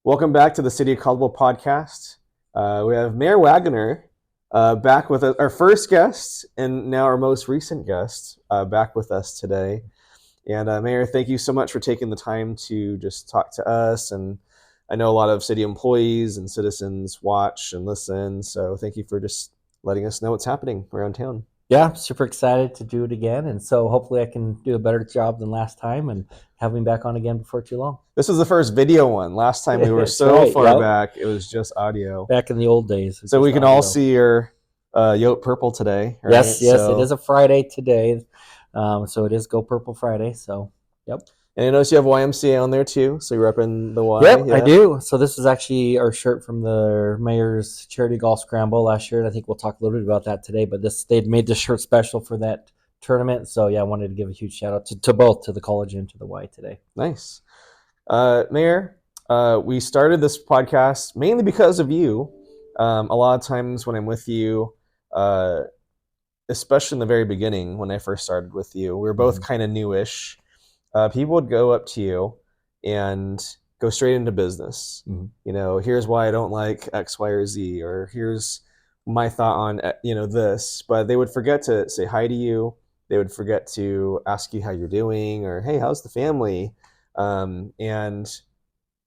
Welcome back to the City of Caldwell podcast. We have Mayor Wagner back with us, our first guest and now our most recent guest back with us today. And Mayor, thank you so much for taking the time to just talk to us. And I know a lot of city employees and citizens watch and listen. So thank you for just letting us know what's happening around town. Yeah, super excited to do it again. And so hopefully I can do a better job than last time and have me back on again before too long. This is the first video one. Last time we were That's so right. far Yep. back, it was just audio. Back in the old days, So just we can all audio. see your Yote Purple today, right? Yes, it is So, a Friday today. So it is Go Purple Friday. So, yep. and I notice you have YMCA on there too. So you're repping the Y. Yep, I Yeah. do. So this is actually our shirt from the Mayor's Charity Golf Scramble last year. And I think we'll talk a little bit about that today. But they'd made this shirt special for that tournament. So yeah, I wanted to give a huge shout out to both, to the college and to the Y today. Nice. Mayor, we started this podcast mainly because of you. A lot of times when I'm with you, uh, especially in the very beginning when I first started with you, we were both kind of newish. People would go up to you and go straight into business. You know, here's why I don't like X, Y, or Z, or here's my thought on this. But they would forget to say hi to you. They would forget to ask you how you're doing, or hey, how's the family? And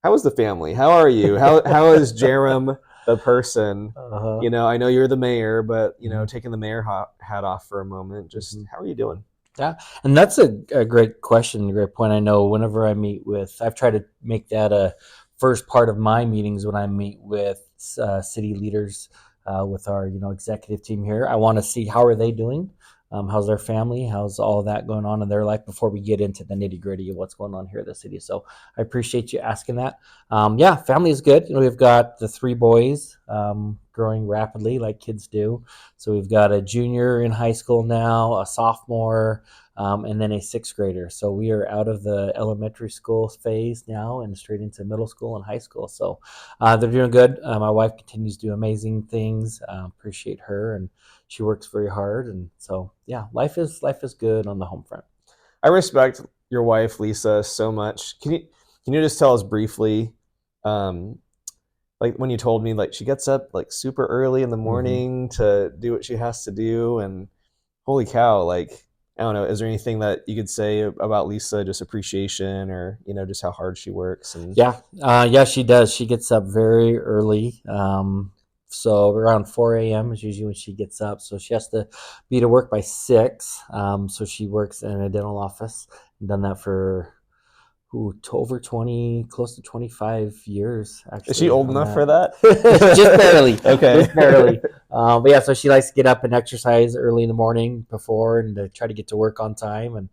how is the family? How are you? How is Jerem the person? Uh-huh. I know you're the mayor, but taking the mayor hat off for a moment, just how are you doing? Yeah, and that's a great question, a great point. I know whenever I meet with, I've tried to make that a first part of my meetings when I meet with city leaders, with our executive team here. I want to see how are they doing, how's their family, how's all of that going on in their life before we get into the nitty gritty of what's going on here at the city. So I appreciate you asking that. Yeah, family is good. We've got the three boys, growing rapidly like kids do. So we've got a junior in high school now, a sophomore, and then a sixth grader. So we are out of the elementary school phase now and straight into middle school and high school. So they're doing good. My wife continues to do amazing things. Appreciate her, and she works very hard. And so yeah, life is good on the home front. I respect your wife Lisa so much. Can you just tell us briefly, um, like when you told me like she gets up like super early in the morning to do what she has to do, and holy cow, like I don't know, is there anything that you could say about Lisa, just appreciation, or just how hard she works? And Yeah, she does. She gets up very early. So around 4 a.m. is usually when she gets up. So she has to be to work by 6. So she works in a dental office. I've done that for over 20, close to 25 years, is she actually, old on enough for that. that? Just barely. Okay. Just barely. But yeah, so she likes to get up and exercise early in the morning before and to try to get to work on time.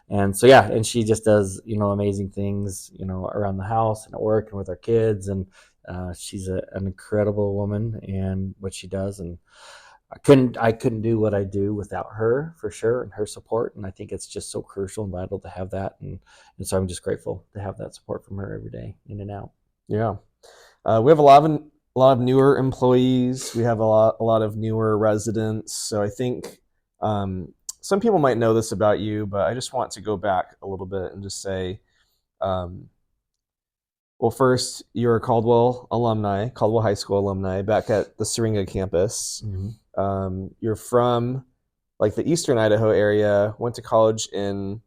And so, yeah, and she just does, amazing things, around the house and at work and with our kids. And she's an incredible woman and what she does. And I couldn't do what I do without her, for sure, and her support. And I think it's just so crucial and vital to have that. And so I'm just grateful to have that support from her every day, in and out. Yeah. We have a lot of newer employees. We have a lot of newer residents. So I think some people might know this about you, but I just want to go back a little bit and just say, um, well, first, you're a Caldwell High School alumni, back at the Syringa campus. You're from like the Eastern Idaho area. Went to college in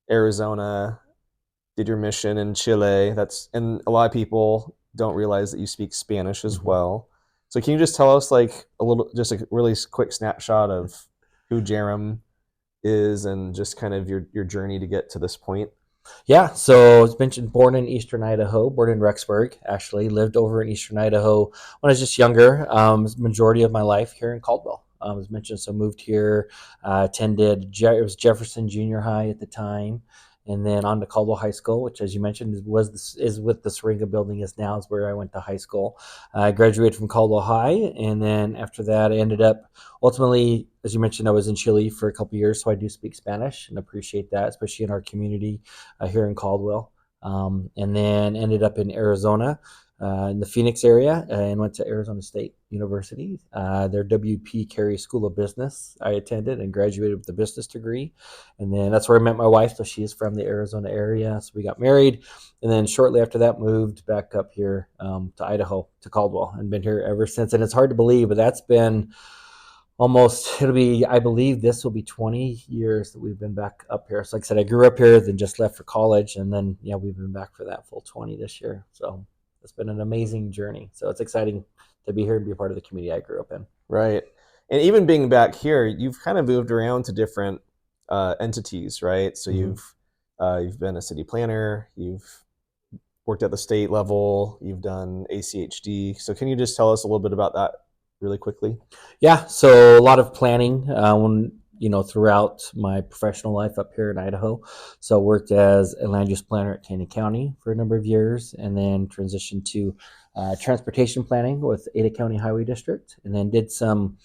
Arizona. Did your mission in Chile. And a lot of people don't realize that you speak Spanish as well. So can you just tell us like just a really quick snapshot of who Jerem is and just kind of your journey to get to this point? Yeah, so as mentioned, born in Eastern Idaho, born in Rexburg, actually. Lived over in Eastern Idaho when I was just younger. Majority of my life here in Caldwell. As mentioned, so moved here, attended, it was Jefferson Junior High at the time, and then on to Caldwell High School, which, as you mentioned, is with the Syringa building is now is where I went to high school. I graduated from Caldwell High, and then after that, I ended up ultimately, as you mentioned, I was in Chile for a couple of years, so I do speak Spanish and appreciate that, especially in our community here in Caldwell. And then ended up in Arizona. in the Phoenix area and went to Arizona State University. Their WP Carey School of Business I attended and graduated with a business degree. And then that's where I met my wife. So she is from the Arizona area. So we got married. And then shortly after that, moved back up here to Idaho, to Caldwell, and been here ever since. And it's hard to believe, but that's been almost, it'll be, I believe this will be 20 years that we've been back up here. So like I said, I grew up here, then just left for college, and then yeah, we've been back for that full 20 this year. So it's been an amazing journey. So it's exciting to be here and be a part of the community I grew up in. Right. And even being back here, you've kind of moved around to different entities, right? So Mm-hmm. you've been a city planner, you've worked at the state level, you've done ACHD. So can you just tell us a little bit about that really quickly? Yeah, so a lot of planning when throughout my professional life up here in Idaho. So I worked as a land use planner at Taney County for a number of years, and then transitioned to transportation planning with Ada County Highway District, and then did some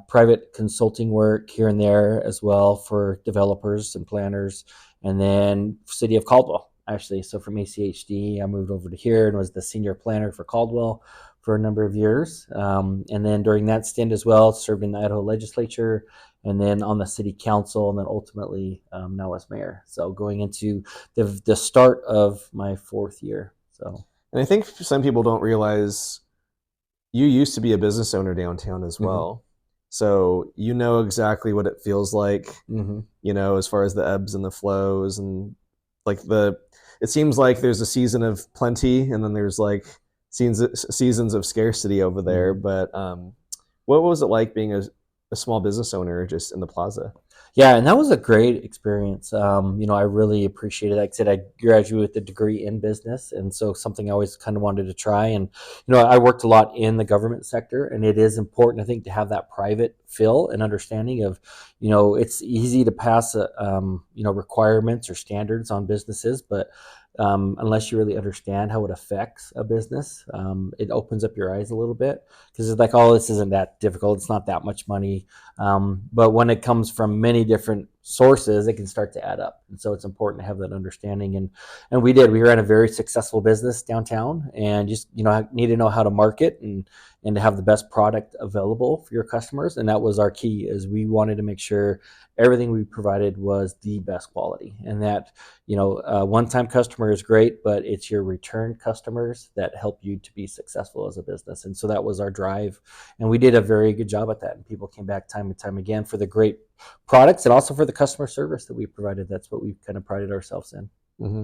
private consulting work here and there as well for developers and planners, and then City of Caldwell actually. So from ACHD, I moved over to here and was the senior planner for Caldwell for a number of years. And then during that stint as well, served in the Idaho legislature and then on the city council, and then ultimately now as mayor. So going into the start of my fourth year. So, And I think some people don't realize you used to be a business owner downtown as mm-hmm. well. So you know exactly what it feels like, Mm-hmm. as far as the ebbs and the flows, and like it seems like there's a season of plenty and then there's like seasons of scarcity over there. Mm-hmm. But what was it like being a small business owner just in the plaza? Yeah, and that was a great experience. I really appreciated it. Like I said, I graduated with a degree in business, and so something I always kind of wanted to try. And I worked a lot in the government sector, and it is important, I think, to have that private feel and understanding of, it's easy to pass, requirements or standards on businesses, but unless you really understand how it affects a business, it opens up your eyes a little bit because it's like, oh, this isn't that difficult. It's not that much money. But when it comes from many different sources, it can start to add up. And so it's important to have that understanding. And we ran a very successful business downtown, and just, need to know how to market and to have the best product available for your customers. And that was our key, is we wanted to make sure everything we provided was the best quality, and that, one-time customer is great, but it's your return customers that help you to be successful as a business. And so that was our drive, and we did a very good job at that. And people came back time and time again for the great products and also for the customer service that we provided. That's what we kind of prided ourselves in. Mm-hmm.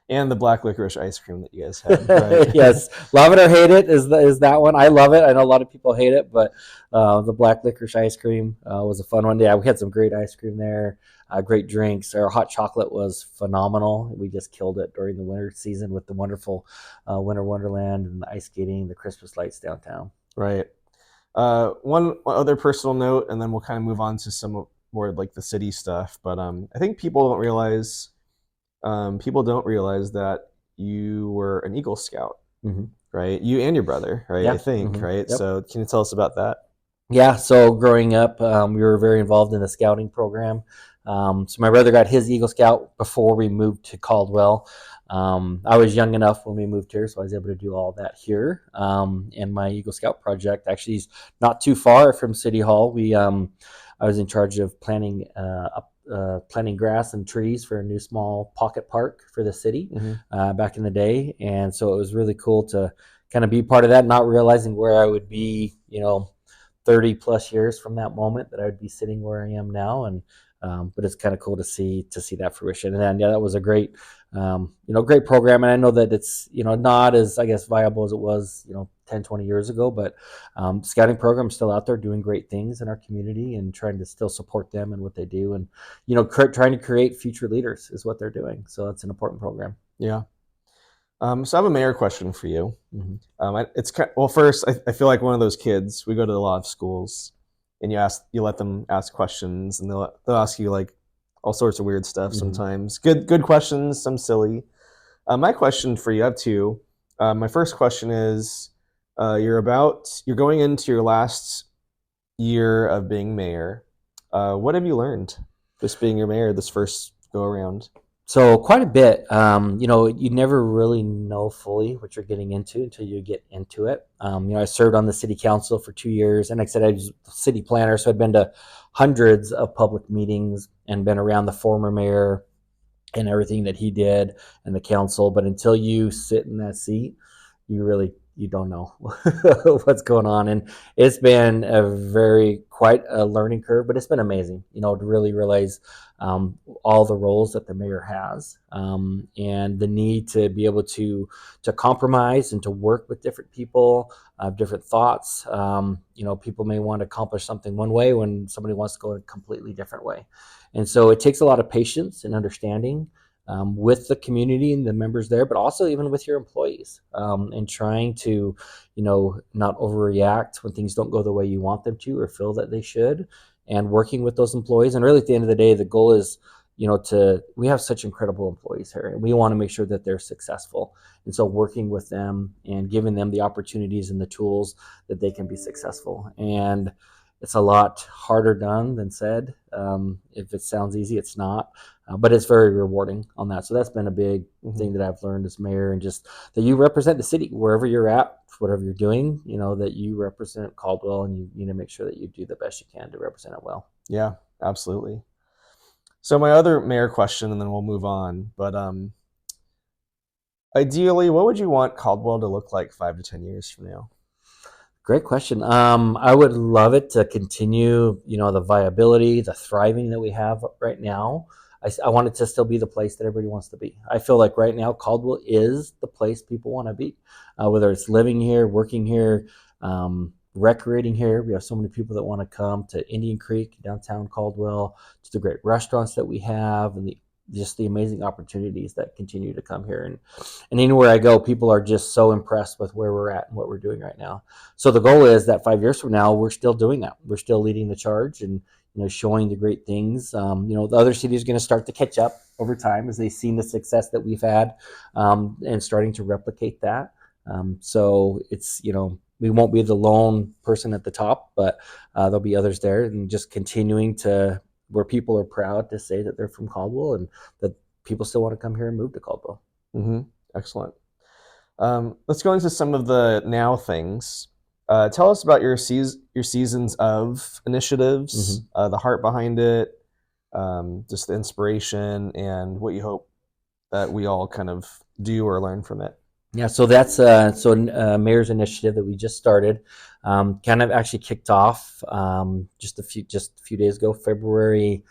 And the black licorice ice cream that you guys had, right? Yes, love it or hate it is that one. I love it. I know a lot of people hate it, but the black licorice ice cream was a fun one. Yeah, we had some great ice cream there, great drinks. Our hot chocolate was phenomenal. We just killed it during the winter season with the wonderful winter wonderland and the ice skating, the Christmas lights downtown. Right. One other personal note, and then we'll kind of move on to some more like the city stuff. But I think people don't realize that you were an Eagle Scout, Mm-hmm. right? You and your brother, right? I Yeah. think, Mm-hmm. right? Yep. So can you tell us about that? Yeah, so growing up, we were very involved in the scouting program. So my brother got his Eagle Scout before we moved to Caldwell. I was young enough when we moved here, so I was able to do all that here. And my Eagle Scout project actually is not too far from City Hall. I was in charge of planting grass and trees for a new small pocket park for the city back in the day. And so it was really cool to kind of be part of that, not realizing where I would be, 30 plus years from that moment, that I would be sitting where I am now. And but it's kind of cool to see that fruition. And then, yeah, that was a great great program. And I know that it's not as, I guess, viable as it was 10, 20 years ago, but scouting program is still out there doing great things in our community and trying to still support them and what they do, and trying to create future leaders is what they're doing. So it's an important program. Yeah. So I have a mayor question for you. Mm-hmm. Well, first, I feel like one of those kids. We go to a lot of schools, and you let them ask questions, and they'll ask you like all sorts of weird stuff. Mm-hmm. Sometimes good questions, some silly. My question for you, I have two. My first question is, you're going into your last year of being mayor. What have you learned just being your mayor this first go around? So quite a bit. You never really know fully what you're getting into until you get into it. I served on the city council for 2 years, and like I said, I was a city planner, so I'd been to hundreds of public meetings and been around the former mayor and everything that he did and the council. But until you sit in that seat, you don't know what's going on. And it's been a very quite a learning curve, but it's been amazing, to really realize all the roles that the mayor has, and the need to be able to compromise and to work with different people, different thoughts. People may want to accomplish something one way when somebody wants to go a completely different way. And so it takes a lot of patience and understanding, with the community and the members there, but also even with your employees, and trying to, not overreact when things don't go the way you want them to or feel that they should, and working with those employees. And really, at the end of the day, the goal is, we have such incredible employees here, and we want to make sure that they're successful. And so, working with them and giving them the opportunities and the tools that they can be successful. And it's a lot harder done than said. If it sounds easy, it's not, but it's very rewarding on that. So that's been a big Mm-hmm. thing that I've learned as mayor, and just that you represent the city wherever you're at, whatever you're doing. That you represent Caldwell, and you need to make sure that you do the best you can to represent it well. Yeah, absolutely. So my other mayor question, and then we'll move on. But ideally, what would you want Caldwell to look like 5 to 10 years from now? Great question. I would love it to continue, the viability, the thriving that we have right now. I want it to still be the place that everybody wants to be. I feel like right now Caldwell is the place people want to be, whether it's living here, working here, recreating here. We have so many people that want to come to Indian Creek, downtown Caldwell, to the great restaurants that we have, and just the amazing opportunities that continue to come here. And anywhere I go, people are just so impressed with where we're at and what we're doing right now. So the goal is that 5 years from now, we're still doing that. We're still leading the charge, and showing the great things. The other cities are going to start to catch up over time as they've seen the success that we've had, and starting to replicate that. So it's, we won't be the lone person at the top, but there'll be others there, and just continuing to where people are proud to say that they're from Caldwell, and that people still want to come here and move to Caldwell. Mm-hmm. Excellent. Let's go into some of the now things. Tell us about your seasons of initiatives, Mm-hmm. the heart behind it, just the inspiration, and what you hope that we all kind of do or learn from it. Yeah, so that's mayor's initiative that we just started, kind of actually kicked off, just a few days ago, February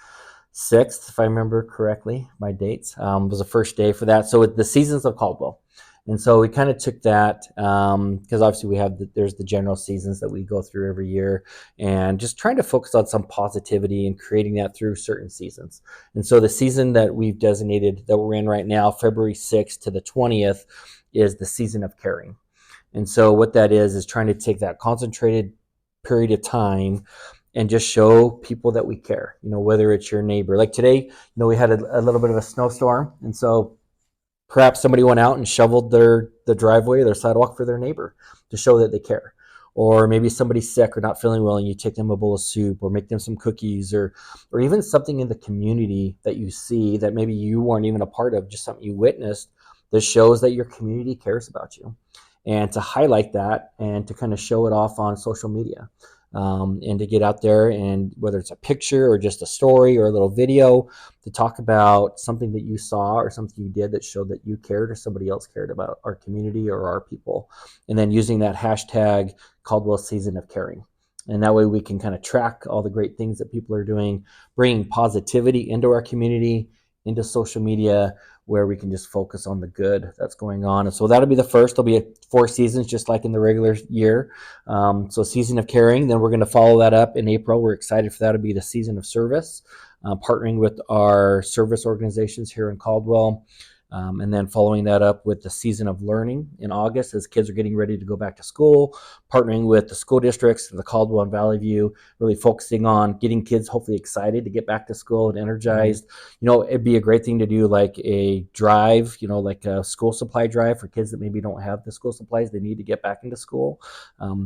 6th, if I remember correctly, my dates, was the first day for that. So the seasons of Caldwell, and so we kind of took that, because obviously there's the general seasons that we go through every year, and just trying to focus on some positivity and creating that through certain seasons. And so the season that we've designated that we're in right now, February 6th to the 20th, is the season of caring. And so what that is trying to take that concentrated period of time and just show people that we care, whether it's your neighbor. Like today, we had a little bit of a snowstorm. And so perhaps somebody went out and shoveled the driveway or their sidewalk for their neighbor to show that they care. Or maybe somebody's sick or not feeling well, and you take them a bowl of soup or make them some cookies, or even something in the community that you see that maybe you weren't even a part of, just something you witnessed that shows that your community cares about you. And to highlight that and to kind of show it off on social media, and to get out there, and whether it's a picture or just a story or a little video, to talk about something that you saw or something you did that showed that you cared or somebody else cared about our community or our people. And then using that hashtag Caldwell Season of Caring. And that way we can kind of track all the great things that people are doing, bringing positivity into our community, into social media, where we can just focus on the good that's going on. And so that'll be the first. There'll be 4 seasons, just like in the regular year. So season of caring. Then we're going to follow that up in April. We're excited for that to be the season of service, partnering with our service organizations here in Caldwell. And then following that up with the season of learning in August, as kids are getting ready to go back to school, partnering with the school districts, the Caldwell and Valley View, really focusing on getting kids hopefully excited to get back to school and energized. It'd be a great thing to do, like a drive, like a school supply drive for kids that maybe don't have the school supplies they need to get back into school.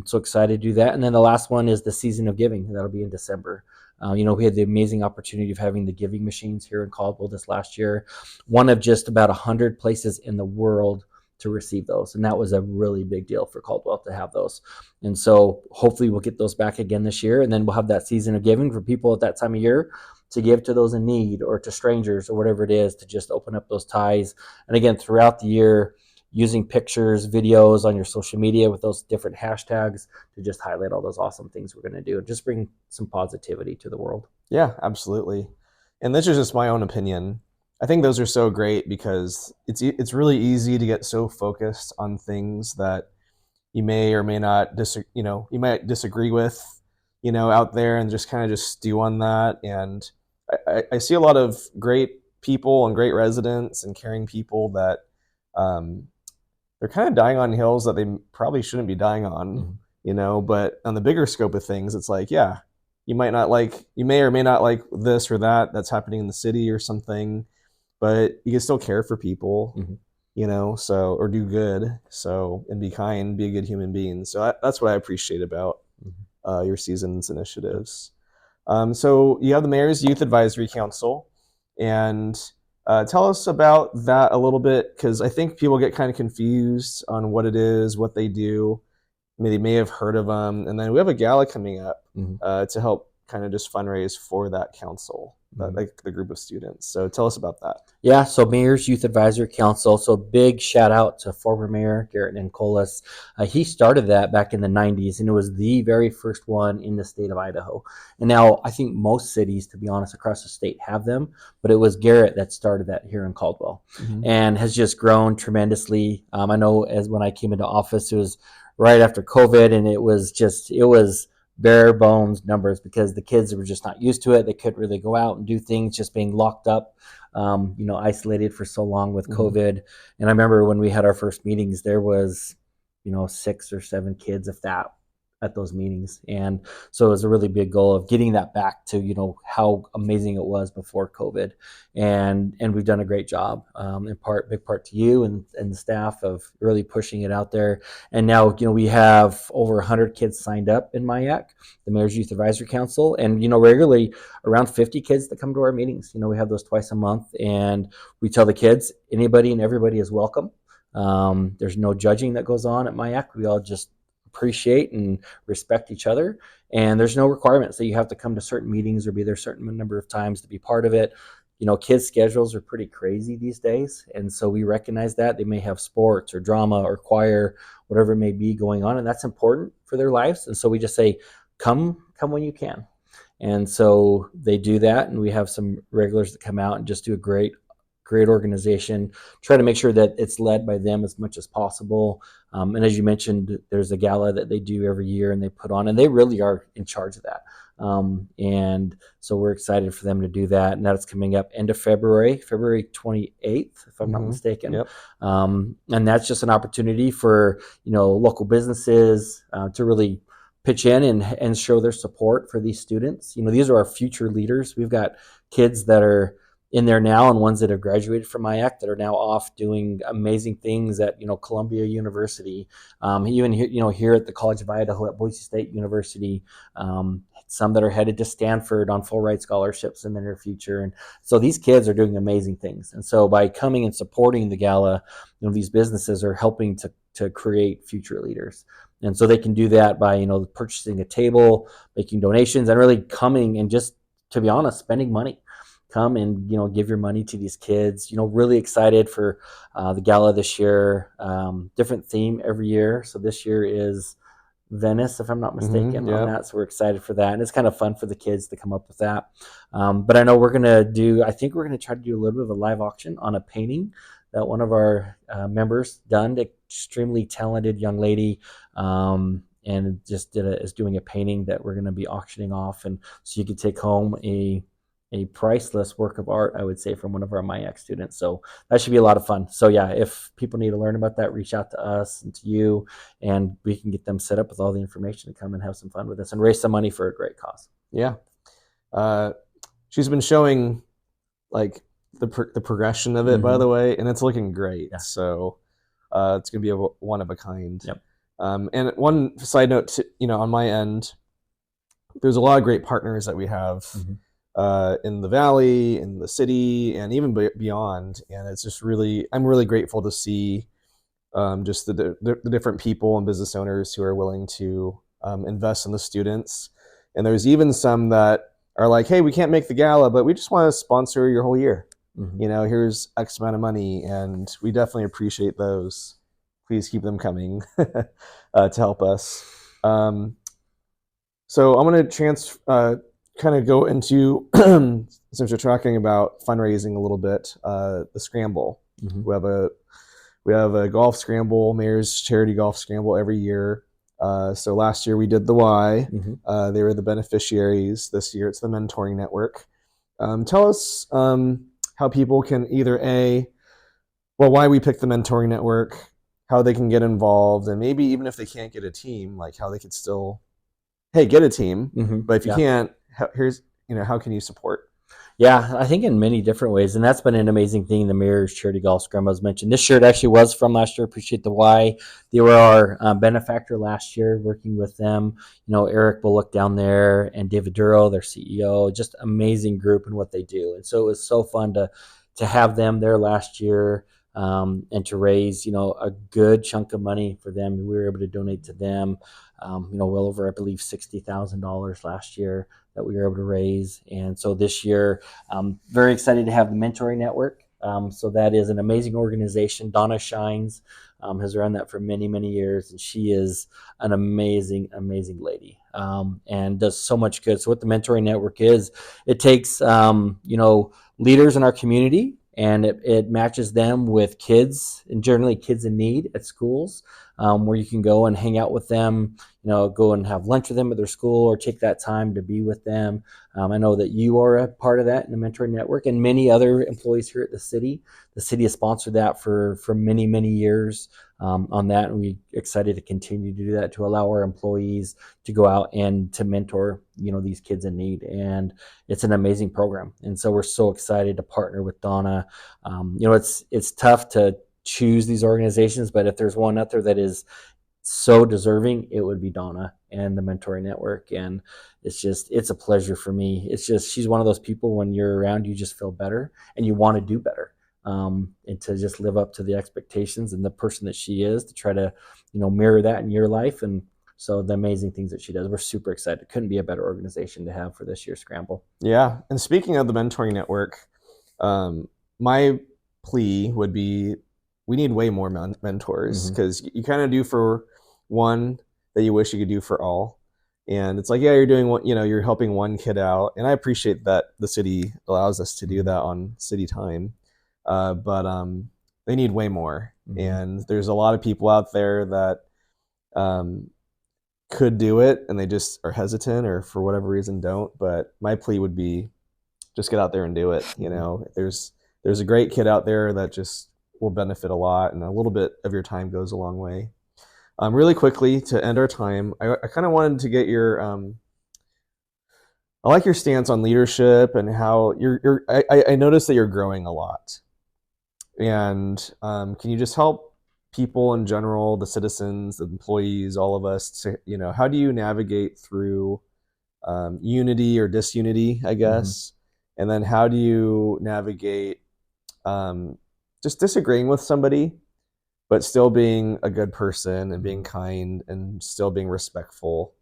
So excited to do that. And then the last one is the season of giving. That'll be in December. We had the amazing opportunity of having the giving machines here in Caldwell this last year, one of just about 100 places in the world to receive those. And that was a really big deal for Caldwell to have those. And so hopefully we'll get those back again this year. And then we'll have that season of giving for people at that time of year to give to those in need or to strangers or whatever it is, to just open up those ties. And again, throughout the year, using pictures, videos on your social media with those different hashtags to just highlight all those awesome things we're going to do and just bring some positivity to the world. Yeah, absolutely. And this is just my own opinion. I think those are so great because it's really easy to get so focused on things that you may or may not you might disagree with, out there, and just kind of just stew on that. And I see a lot of great people and great residents and caring people that um, they're kind of dying on hills that they probably shouldn't be dying on, Mhm. But on the bigger scope of things, it's like, yeah, you may or may not like this or that that's happening in the city or something, but you can still care for people, Mhm. so, or do good, so, and be kind, be a good human being. So that's what I appreciate about Mhm. your season's Yep. initiatives. So you have the Mayor's Youth Advisory Council, and tell us about that a little bit, because I think people get kind of confused on what it is, what they do. They may have heard of them, and then we have a gala coming up Mhm. to help kind of just fundraise for that council, Mhm. like the group of students. So tell us about that. Yeah, so Mayor's Youth Advisory Council. So big shout out to former Mayor Garrett Nancolas. He started that back in the 90s, and it was the very first one in the state of Idaho. And now I think most cities, to be honest, across the state have them, but it was Garrett that started that here in Caldwell Mm-hmm. and has just grown tremendously. I know as when I came into office, it was right after COVID, and it was bare bones numbers because the kids were just not used to it. They couldn't really go out and do things, just being locked up, isolated for so long with Mm-hmm. COVID. And I remember when we had our first meetings, there was, 6 or 7 kids, if that, at those meetings. And so it was a really big goal of getting that back to, how amazing it was before COVID. And we've done a great job, big part to you and the staff of really pushing it out there. And now, we have over 100 kids signed up in MIAC, the Mayor's Youth Advisory Council. And, regularly around 50 kids that come to our meetings. We have those twice a month, and we tell the kids anybody and everybody is welcome. There's no judging that goes on at MIAC. We all just appreciate and respect each other. And there's no requirements that you have to come to certain meetings or be there a certain number of times to be part of it. Kids' schedules are pretty crazy these days. And so we recognize that. They may have sports or drama or choir, whatever it may be going on. And that's important for their lives. And so we just say, come when you can. And so they do that, and we have some regulars that come out and just do a great organization. Try to make sure that it's led by them as much as possible. And as you mentioned, there's a gala that they do every year, and they put on, and they really are in charge of that. And so we're excited for them to do that, and that's coming up end of February 28th, if I'm not Mm-hmm. mistaken. Yep. And that's just an opportunity for local businesses to really pitch in and show their support for these students. These are our future leaders. We've got kids that are in there now and ones that have graduated from IAC that are now off doing amazing things at Columbia University, even here at the College of Idaho, at Boise State University. Some that are headed to Stanford on full ride scholarships in the near future. And so these kids are doing amazing things. And so by coming and supporting the gala, these businesses are helping to create future leaders. And so they can do that by purchasing a table, making donations, and really coming and just, to be honest, spending money. Come and give your money to these kids. Really excited for the gala this year. Different theme every year. So this year is Venice, if I'm not Mm-hmm. mistaken, on Yep. that. So we're excited for that, and it's kind of fun for the kids to come up with that. But I know I think we're gonna try to do a little bit of a live auction on a painting that one of our members done. Extremely talented young lady, and just is doing a painting that we're going to be auctioning off, and so you could take home a priceless work of art, I would say, from one of our MIAC students. So that should be a lot of fun. So yeah, if people need to learn about that, reach out to us and to you, and we can get them set up with all the information to come and have some fun with us and raise some money for a great cause. Yeah. Uh, she's been showing like the progression of it, by Mm-hmm. the way, and it's looking great. Yeah. So it's gonna be a one of a kind. Yep. And one side note, on my end, there's a lot of great partners that we have Mm-hmm. in the valley, in the city, and even beyond. And it's just really, I'm really grateful to see just the different people and business owners who are willing to invest in the students. And there's even some that are like, hey, we can't make the gala, but we just want to sponsor your whole year. Mm-hmm. You know, here's X amount of money, and we definitely appreciate those. Please keep them coming to help us. So I'm going to kind of go into since we're talking about fundraising a little bit, the scramble. Mm-hmm. We have a golf scramble, Mayor's Charity Golf Scramble every year. So last year we did the Y. Mm-hmm. They were the beneficiaries. This year it's the Mentoring Network. Tell us how people can either why we picked the Mentoring Network, how they can get involved, and maybe even if they can't get a team, like how they could still, hey, get a team. Mm-hmm. But if you Yeah. can't, here's, how can you support? Yeah, I think in many different ways, and that's been an amazing thing. The Mayor's Charity Golf Scrum was mentioned. This shirt actually was from last year. Appreciate the Y. They were our benefactor last year, working with them. Eric Bullock down there and David Duro, their CEO. Just amazing group and what they do. And so it was so fun to have them there last year, and to raise a good chunk of money for them. We were able to donate to them. Well over, I believe, $60,000 last year that we were able to raise. And so this year, very excited to have the Mentoring Network. So that is an amazing organization. Donna Shines has run that for many, many years, and she is an amazing, amazing lady, and does so much good. So what the Mentoring Network is, it takes leaders in our community, and it matches them with kids, and generally kids in need at schools, where you can go and hang out with them, go and have lunch with them at their school, or take that time to be with them. I know that you are a part of that in the Mentoring Network, and many other employees here at the city. The city has sponsored that for many, many years, on that, and we're excited to continue to do that, to allow our employees to go out and to mentor these kids in need. And it's an amazing program, and so we're so excited to partner with Donna. It's tough to choose these organizations, but if there's one out there that is so deserving, it would be Donna and the Mentoring Network. And it's a pleasure for me. It's just, she's one of those people, when you're around, you just feel better and you want to do better, and to just live up to the expectations and the person that she is, to try to mirror that in your life. And so the amazing things that she does, we're super excited. Couldn't be a better organization to have for this year's scramble. Yeah. And speaking of the Mentoring Network, my plea would be, we need way more mentors, because you kind of do for one that you wish you could do for all. And it's like, yeah, you're doing what, you're helping one kid out. And I appreciate that the city allows us to do that on city time. But they need way more. And there's a lot of people out there that could do it, and they just are hesitant, or for whatever reason don't. But my plea would be, just get out there and do it. There's a great kid out there that just will benefit a lot, and a little bit of your time goes a long way. Really quickly, to end our time, I kind of wanted to get your I like your stance on leadership, and how I noticed that you're growing a lot. And can you just help people in general, the citizens, the employees, all of us, to, how do you navigate through unity or disunity, I guess? And then how do you navigate just disagreeing with somebody, but still being a good person and being kind and still being respectful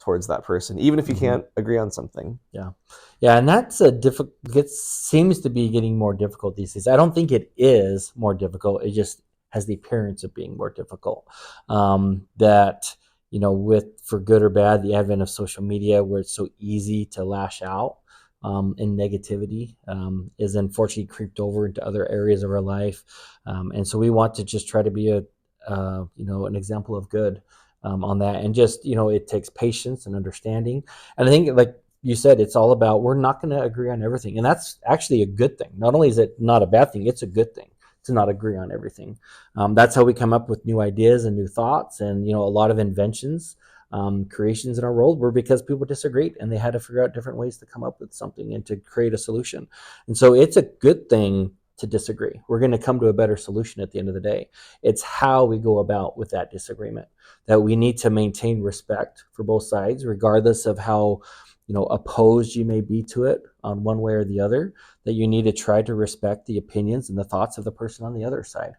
towards that person, even if you can't agree on something? Yeah. And that's it seems to be getting more difficult these days. I don't think it is more difficult. It just has the appearance of being more difficult. That, for good or bad, the advent of social media, where it's so easy to lash out, in negativity, is unfortunately creeped over into other areas of our life. And so we want to just try to be an example of good, on that. And just, it takes patience and understanding. And I think, like you said, it's all about, we're not going to agree on everything. And that's actually a good thing. Not only is it not a bad thing, it's a good thing to not agree on everything. That's how we come up with new ideas and new thoughts. And, a lot of inventions, creations in our world were because people disagreed, and they had to figure out different ways to come up with something and to create a solution. And so it's a good thing to disagree. We're going to come to a better solution at the end of the day. It's how we go about with that disagreement, that we need to maintain respect for both sides, regardless of how, opposed you may be to it on one way or the other, that you need to try to respect the opinions and the thoughts of the person on the other side,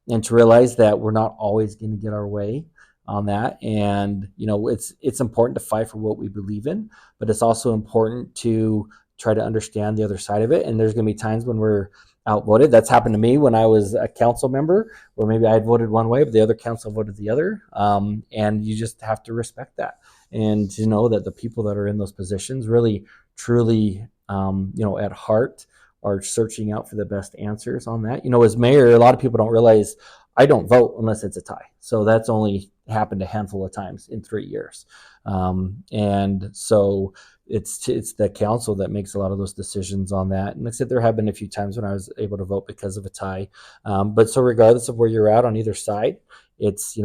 and to realize that we're not always going to get our way on that. And it's important to fight for what we believe in, but it's also important to try to understand the other side of it. And there's going to be times when we're outvoted. That's happened to me when I was a council member, where maybe I had voted one way, but the other council voted the other. And you just have to respect that, and to know that the people that are in those positions really, truly, at heart, are searching out for the best answers on that. As mayor, a lot of people don't realize I don't vote unless it's a tie. So that's only happened a handful of times in 3 years. And so it's the council that makes a lot of those decisions on that. And like I said, there have been a few times when I was able to vote because of a tie. But so regardless of where you're at on either side, it's,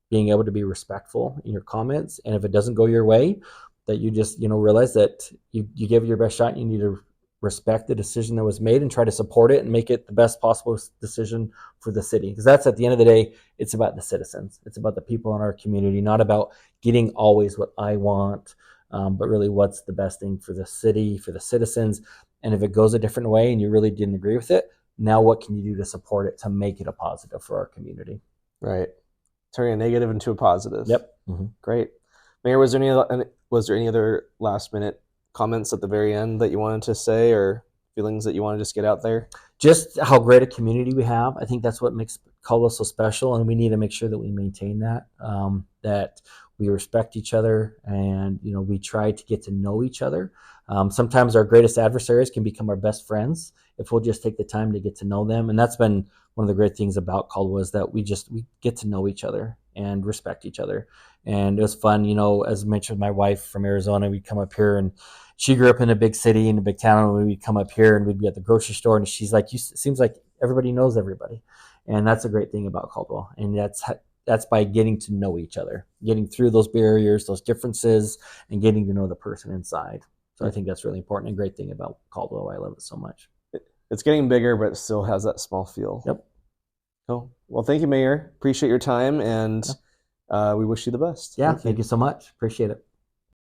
being able to be respectful in your comments. And if it doesn't go your way, that you just, realize that you gave it your best shot, and you need to respect the decision that was made and try to support it and make it the best possible decision for the city. Because that's, at the end of the day, it's about the citizens. It's about the people in our community, not about getting always what I want, but really what's the best thing for the city, for the citizens. And if it goes a different way and you really didn't agree with it, now what can you do to support it, to make it a positive for our community? Right. Turning a negative into a positive. Yep. Mm-hmm. Great. Mayor, was there any other last minute comments at the very end that you wanted to say, or feelings that you want to just get out there? Just how great a community we have. I think that's what makes Caldwell so special, and we need to make sure that we maintain that, that we respect each other, and we try to get to know each other. Sometimes our greatest adversaries can become our best friends if we'll just take the time to get to know them. And that's been one of the great things about Caldwell, is that we get to know each other and respect each other. And it was fun, as I mentioned, my wife from Arizona, we'd come up here, and she grew up in a big city, in a big town, and we'd come up here and we'd be at the grocery store, and she's like, it seems like everybody knows everybody. And that's a great thing about Caldwell. And that's by getting to know each other, getting through those barriers, those differences, and getting to know the person inside. So I think that's really important, and a great thing about Caldwell. I love it so much. It's getting bigger, but it still has that small feel. Yep. Cool. Well, thank you, Mayor. Appreciate your time, and we wish you the best. Yeah, thank you so much. Appreciate it.